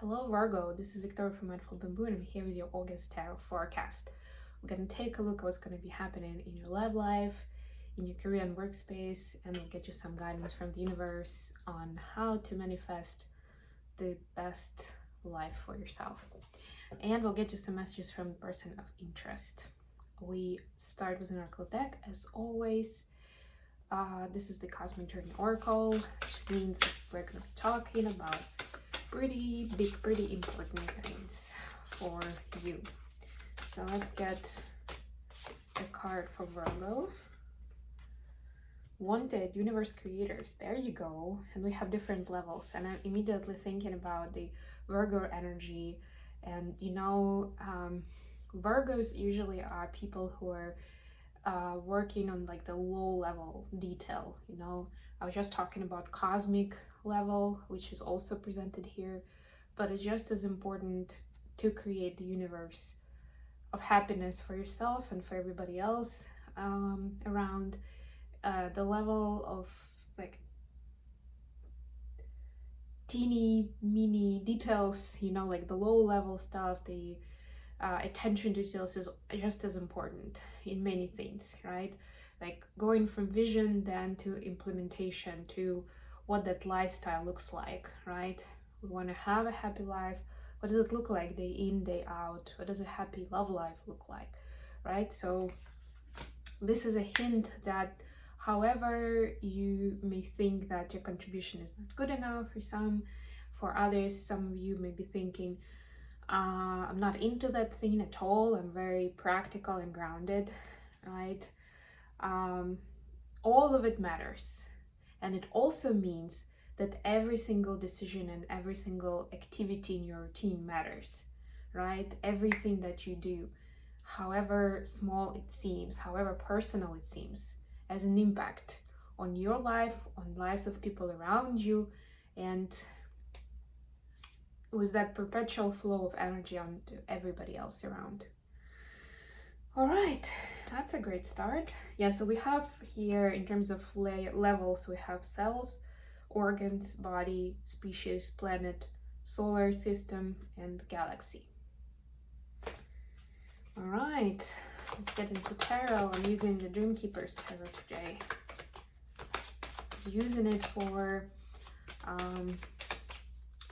Hello Virgo, this is Victoria from Mindful Bamboo and I'm here with your August tarot forecast. We're going to take a look at what's going to be happening in your love life, in your career and workspace, and we'll get you some guidance from the universe on how to manifest the best life for yourself. And we'll get you some messages from the person of interest. We start with an oracle deck as always. This is the Cosmic Journey Oracle, which means we're going to be talking about pretty big, pretty important things for you. So let's get a card for Virgo. Wanted Universe Creators, there you go. And we have different levels, and I'm immediately thinking about the Virgo energy. And Virgos usually are people who are working on like the low level detail. I was just talking about cosmic level, which is also presented here, but it's just as important to create the universe of happiness for yourself and for everybody else around. The level of like teeny mini details, like the low level stuff, the attention to details is just as important in many things, right? Like going from vision then to implementation to what that lifestyle looks like, right? We want to have a happy life. What does it look like day in, day out? What does a happy love life look like, right? So this is a hint that however you may think that your contribution is not good enough for others, some of you may be thinking, I'm not into that thing at all. I'm very practical and grounded, right? All of it matters. And it also means that every single decision and every single activity in your routine matters, right? Everything that you do, however small it seems, however personal it seems, has an impact on your life, on lives of people around you, and with that perpetual flow of energy onto everybody else around. All right, that's a great start. Yeah, so we have here in terms of levels, we have cells, organs, body, species, planet, solar system, and galaxy. All right, let's get into tarot. I'm using the Dream Keeper's tarot today. I was using it for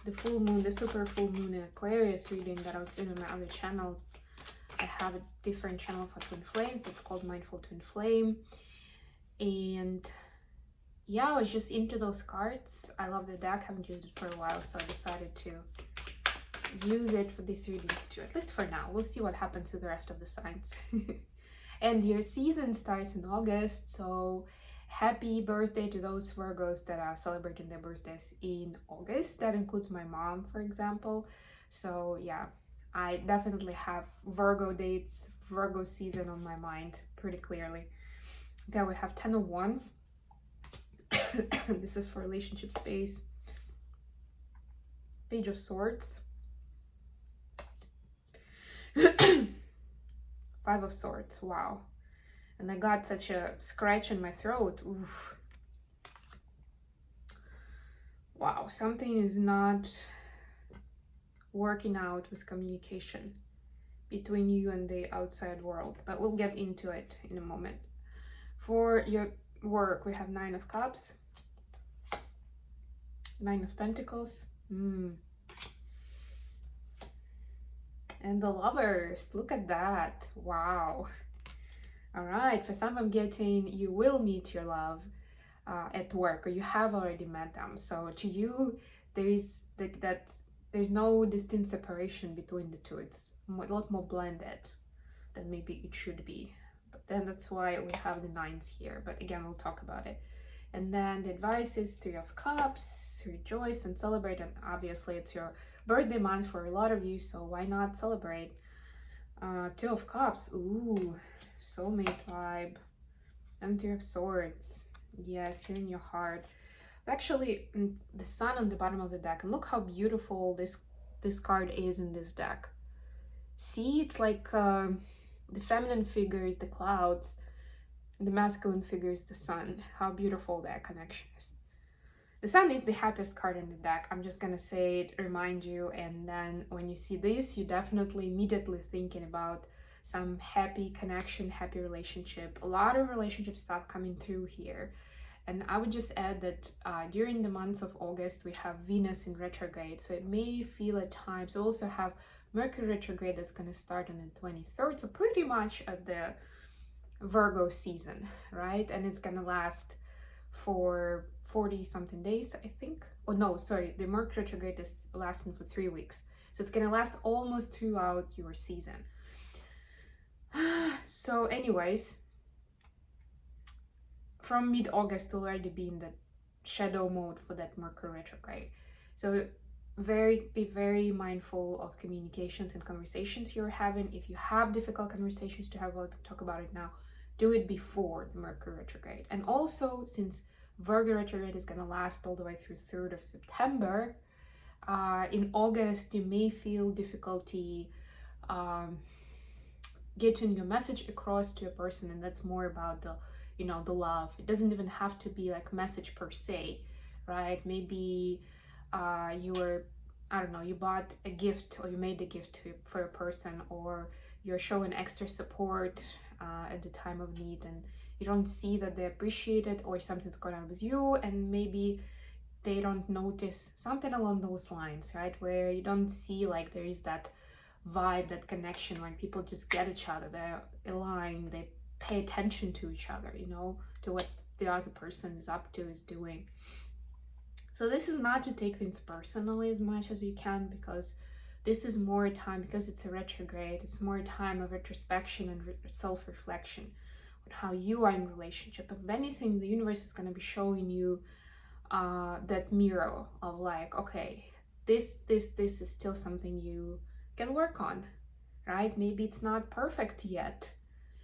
the full moon, the super full moon in Aquarius reading that I was doing on my other channel. I have a different channel for Twin Flames that's called Mindful Twin Flame. And yeah, I was just into those cards. I love the deck, haven't used it for a while, so I decided to use it for these readings too, at least for now. We'll see what happens with the rest of the signs. And your season starts in August, so happy birthday to those Virgos that are celebrating their birthdays in August. That includes my mom, for example. So yeah, I definitely have Virgo dates, Virgo season on my mind pretty clearly. Okay, we have 10 of Wands. This is for relationship space. Page of Swords. 5 of Swords, wow. And I got such a scratch in my throat. Oof. Wow, something is not working out with communication between you and the outside world, but we'll get into it in a moment. For your work, we have 9 of Cups, 9 of Pentacles, and the Lovers. Look at that. Wow. All right, for some I'm getting you will meet your love at work, or you have already met them. So to you, there's there's no distinct separation between the two. It's a lot more blended than maybe it should be. But then that's why we have the 9s here. But again, we'll talk about it. And then the advice is 3 of Cups, rejoice and celebrate. And obviously it's your birthday month for a lot of you, so why not celebrate? 2 of Cups, ooh, soulmate vibe. And 3 of Swords, yes, here in your heart. Actually, the sun on the bottom of the deck, and look how beautiful this card is in this deck. See, it's like the feminine figure is the clouds, the masculine figure is the sun. How beautiful that connection is. The Sun is the happiest card in the deck. I'm just gonna say it, remind you, and then when you see this, you definitely immediately thinking about some happy connection, happy relationship. A lot of relationships start coming through here. And I would just add that during the months of August, we have Venus in retrograde. So it may feel at times, we also have Mercury retrograde that's going to start on the 23rd. So pretty much at the Virgo season, right? And it's going to last for 40 something days, I think. Oh no, sorry, the Mercury retrograde is lasting for 3 weeks. So it's going to last almost throughout your season. So anyways, from mid-August we'll already be in the shadow mode for that Mercury retrograde. So be very mindful of communications and conversations you're having. If you have difficult conversations to have, I'll talk about it now, do it before the Mercury retrograde. And also, since Virgo retrograde is going to last all the way through 3rd of September, in August you may feel difficulty getting your message across to a person, and that's more about the love. It doesn't even have to be like message per se, right? Maybe you bought a gift, or you made a gift for a person, or you're showing extra support at the time of need, and you don't see that they appreciate it, or something's going on with you, and maybe they don't notice, something along those lines, right? Where you don't see like there is that vibe, that connection, when people just get each other, they're aligned, they pay attention to each other, to what the other person is up to, is doing. So this is not to take things personally as much as you can, because this is more time, because it's a retrograde, it's more time of retrospection and self-reflection on how you are in relationship. If anything, the universe is going to be showing you that mirror of like, okay, this is still something you can work on, right? Maybe it's not perfect yet,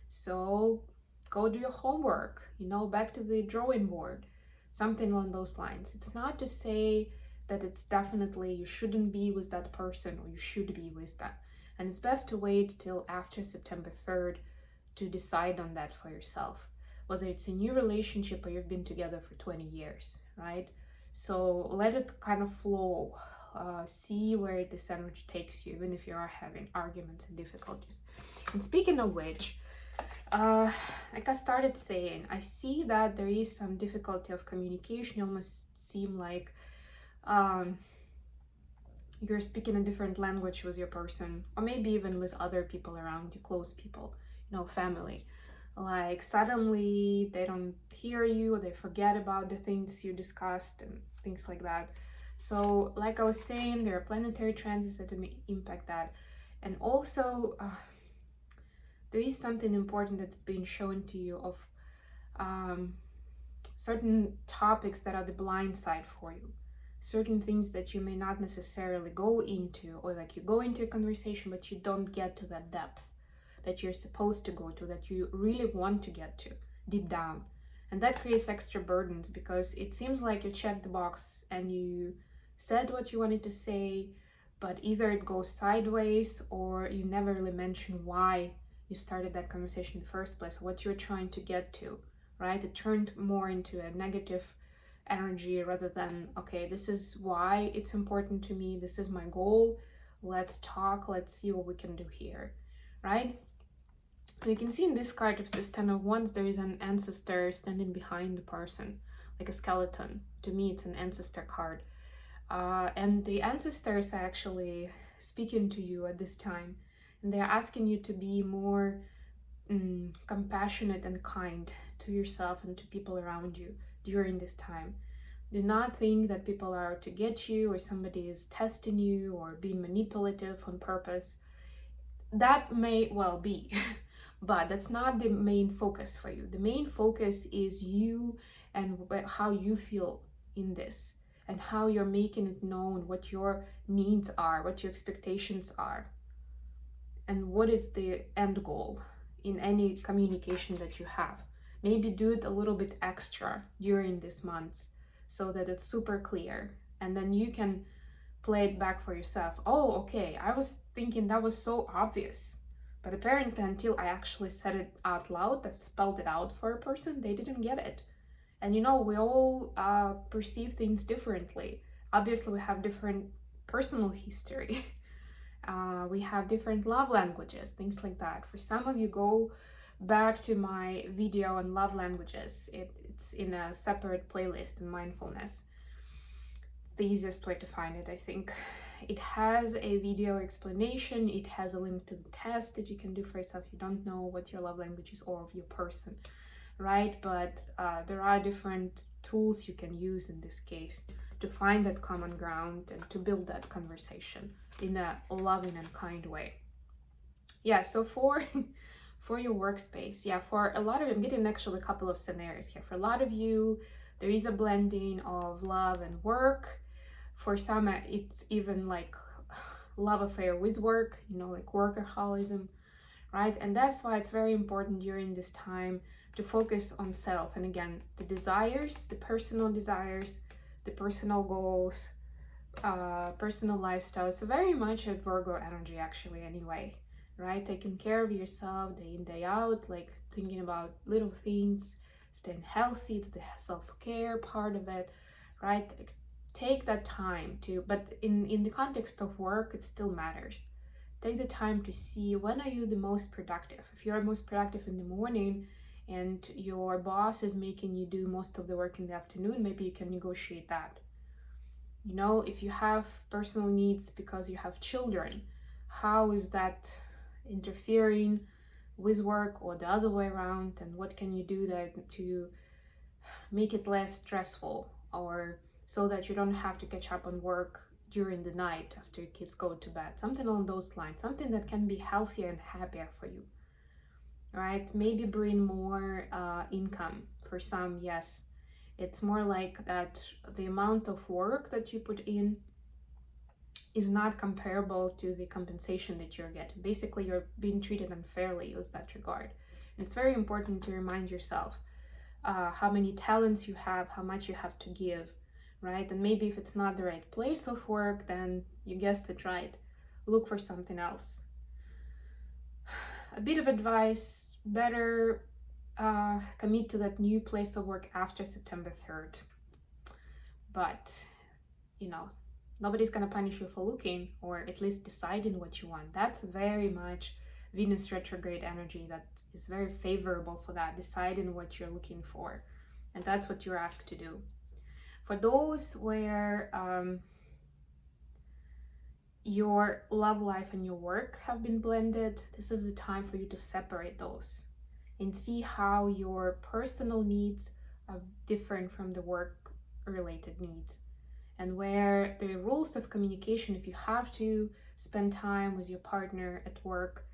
so go do your homework, back to the drawing board, something along those lines. It's not to say that it's definitely you shouldn't be with that person, or you should be with that. And it's best to wait till after September 3rd to decide on that for yourself, whether it's a new relationship or you've been together for 20 years, right? So let it kind of flow. See where this energy takes you, even if you are having arguments and difficulties. And speaking of which, like I started saying, I see that there is some difficulty of communication. You almost seem like you're speaking a different language with your person, or maybe even with other people around you, close people, family. Like suddenly they don't hear you, or they forget about the things you discussed and things like that. So like I was saying, there are planetary transits that may impact that. And also there is something important that's been shown to you of certain topics that are the blind side for you, certain things that you may not necessarily go into, or like you go into a conversation but you don't get to that depth that you're supposed to go to, that you really want to get to deep down. And that creates extra burdens, because it seems like you checked the box and you said what you wanted to say, but either it goes sideways, or you never really mention why you started that conversation in the first place, what you're trying to get to, right? It turned more into a negative energy rather than, okay, this is why it's important to me, this is my goal, let's talk, let's see what we can do here, right? You can see in this card of this 10 of Wands, there is an ancestor standing behind the person, like a skeleton. To me, it's an ancestor card. And the ancestors are actually speaking to you at this time. And they're asking you to be more compassionate and kind to yourself and to people around you during this time. Do not think that people are out to get you, or somebody is testing you or being manipulative on purpose. That may well be. But that's not the main focus for you. The main focus is you and how you feel in this, and how you're making it known what your needs are, what your expectations are, and what is the end goal in any communication that you have. Maybe do it a little bit extra during these months so that it's super clear, and then you can play it back for yourself. Oh, okay, I was thinking that was so obvious. But apparently, until I actually said it out loud, I spelled it out for a person, they didn't get it. And you know, we all perceive things differently. Obviously, we have different personal history. We have different love languages, things like that. For some of you, go back to my video on love languages. It's in a separate playlist in mindfulness. It's the easiest way to find it, I think. It has a video explanation. It has a link to the test that you can do for yourself if you don't know what your love language is or of your person, right? But there are different tools you can use in this case to find that common ground and to build that conversation in a loving and kind way. Yeah, so for your workspace, yeah, for a lot of, I'm getting actually a couple of scenarios here. For a lot of you, there is a blending of love and work. For some, it's even like love affair with work, you know, like workaholism, right? And that's why it's very important during this time to focus on self. And again, the desires, the personal desires, the personal goals, personal lifestyle. It's very much a Virgo energy actually anyway, right? Taking care of yourself day in, day out, like thinking about little things, staying healthy, it's the self-care part of it, right? Take that time to, but in the context of work, it still matters. Take the time to see when are you the most productive. If you're most productive in the morning and your boss is making you do most of the work in the afternoon, maybe you can negotiate that. You know, if you have personal needs because you have children, how is that interfering with work or the other way around? And what can you do there to make it less stressful, or so that you don't have to catch up on work during the night after your kids go to bed? Something along those lines, something that can be healthier and happier for you, right? Maybe bring more income. For some, yes, it's more like that the amount of work that you put in is not comparable to the compensation that you're getting. Basically, you're being treated unfairly with that regard. And it's very important to remind yourself how many talents you have, how much you have to give, right? And maybe if it's not the right place of work, then you guessed it right. Look for something else. A bit of advice, better commit to that new place of work after September 3rd. But, you know, nobody's gonna punish you for looking, or at least deciding what you want. That's very much Venus retrograde energy that is very favorable for that, deciding what you're looking for. And that's what you're asked to do. For those where your love life and your work have been blended, this is the time for you to separate those and see how your personal needs are different from the work related needs, and where the rules of communication, if you have to spend time with your partner at work,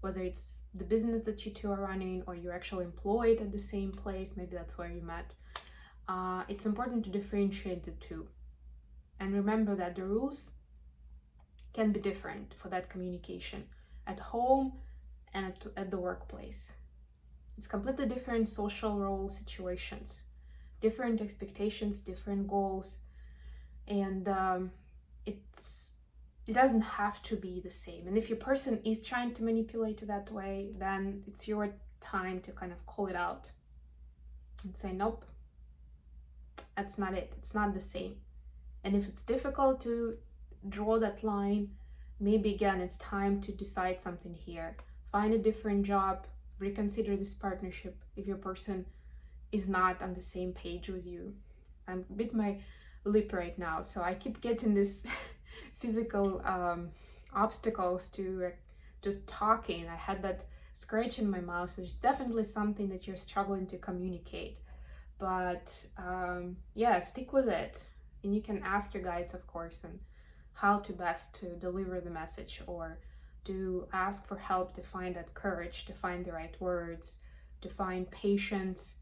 whether it's the business that you two are running or you're actually employed at the same place, maybe that's where you met, it's important to differentiate the two. And remember that the rules can be different for that communication at home and at the workplace. It's completely different social role situations, different expectations, different goals, and it doesn't have to be the same. And if your person is trying to manipulate you that way, then it's your time to kind of call it out and say, nope, that's not it. It's not the same. And if it's difficult to draw that line, maybe again, it's time to decide something here. Find a different job, reconsider this partnership if your person is not on the same page with you. I'm bit my lip right now, so I keep getting this physical obstacles to just talking. I had that scratch in my mouth, so it's definitely something that you're struggling to communicate. But yeah, stick with it. And you can ask your guides, of course, and how to best to deliver the message, or to ask for help to find that courage, to find the right words, to find patience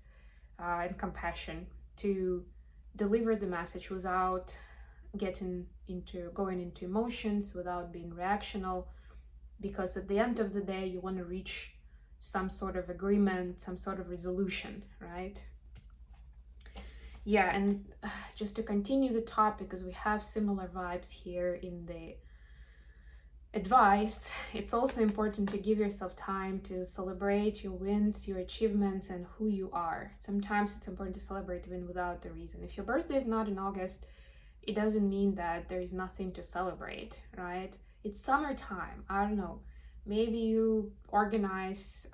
and compassion to deliver the message without going into emotions, without being reactional, because at the end of the day, you want to reach some sort of agreement, some sort of resolution, right? Yeah, and just to continue the topic, because we have similar vibes here in the advice, it's also important to give yourself time to celebrate your wins, your achievements, and who you are. Sometimes it's important to celebrate even without a reason. If your birthday is not in August, it doesn't mean that there is nothing to celebrate, right? It's summertime. I don't know. Maybe you organize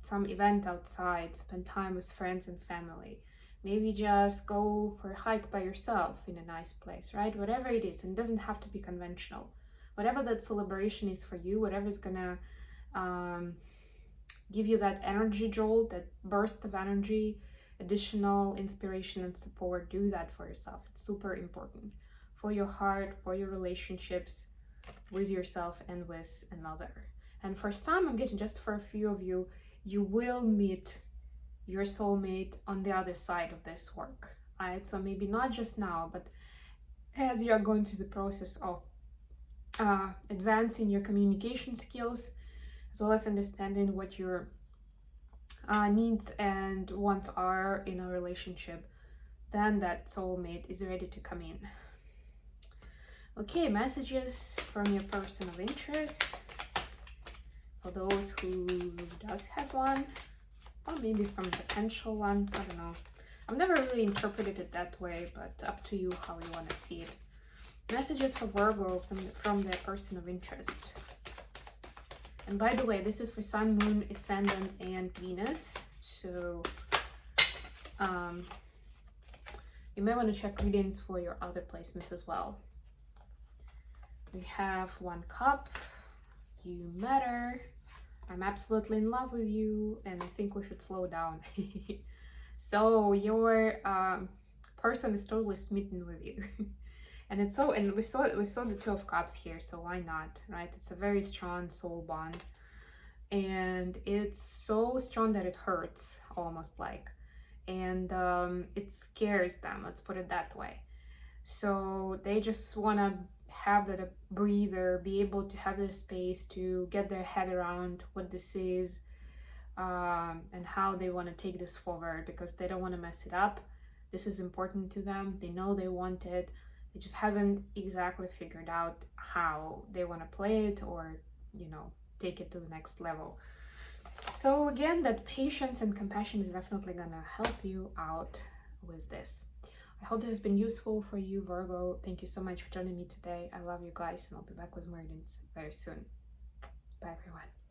some event outside, spend time with friends and family. Maybe just go for a hike by yourself in a nice place, right? Whatever it is, and it doesn't have to be conventional. Whatever that celebration is for you, whatever is gonna um, give you that energy jolt, that burst of energy, additional inspiration and support, do that for yourself. It's super important for your heart, for your relationships with yourself and with another. And for some, I'm getting just for a few of you, you will meet your soulmate on the other side of this work, right? So maybe not just now, but as you are going through the process of advancing your communication skills, as well as understanding what your needs and wants are in a relationship, then that soulmate is ready to come in. Okay, messages from your person of interest for those who does have one, or maybe from a potential one. I don't know. I've never really interpreted it that way, but up to you how you want to see it. Messages for Virgo from their person of interest. And by the way, this is for Sun, Moon, Ascendant, and Venus. So you may want to check readings for your other placements as well. We have One Cup. You matter. I'm absolutely in love with you, and I think we should slow down. So your person is totally smitten with you. And it's so, and we saw the Two of Cups here, so why not, right? It's a very strong soul bond, and it's so strong that it hurts, almost like, and it scares them, let's put it that way. So they just want to have that breather, be able to have the space to get their head around what this is, and how they want to take this forward, because they don't want to mess it up. This is important to them. They know they want it. They just haven't exactly figured out how they want to play it, or, you know, take it to the next level. So again, that patience and compassion is definitely gonna help you out with this. I hope this has been useful for you, Virgo. Thank you so much for joining me today. I love you guys, and I'll be back with more readings very soon. Bye, everyone.